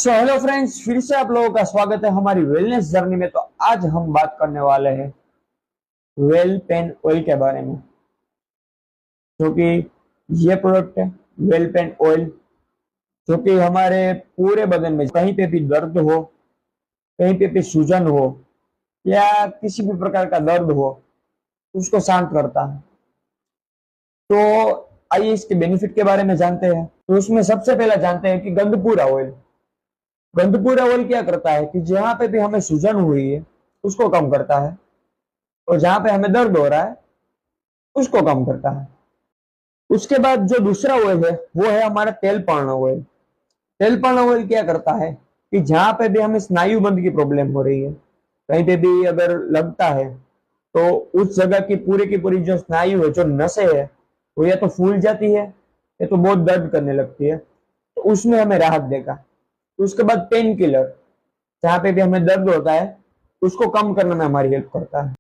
Hello friends, फिर से आप लोगों का स्वागत है हमारी वेलनेस जर्नी में। तो आज हम बात करने वाले हैं वेल पेन ऑयल के बारे में, जो कि ये प्रोडक्ट है वेल पेन ऑयल, जो कि हमारे पूरे बदन में कहीं पे भी दर्द हो, कहीं पे भी सूजन हो या किसी भी प्रकार का दर्द हो, उसको शांत करता है। तो आइए इसके बेनिफिट के बारे में जानते हैं। तो उसमें सबसे पहला जानते हैं कि गंधपूरा ऑयल। गंधपूरा ऑयल क्या करता है कि जहां पे भी हमें सूजन हुई है उसको कम करता है, और जहां पे हमें दर्द हो रहा है उसको कम करता है। उसके बाद जो दूसरा ऑयल है वो है हमारा तेलपान ऑयल। तेलपान ऑयल क्या करता है कि जहां पे भी हमें स्नायु बंद की प्रॉब्लम हो रही है, कहीं पे भी अगर लगता है, तो उस जगह की पूरी जो स्नायु है, जो नसें है, वो या तो फूल जाती है या तो बहुत दर्द करने लगती है, तो उसमें हमें राहत देगा। उसके बाद पेन किलर, जहां पे भी हमें दर्द होता है उसको कम करने में हमारी हेल्प करता है।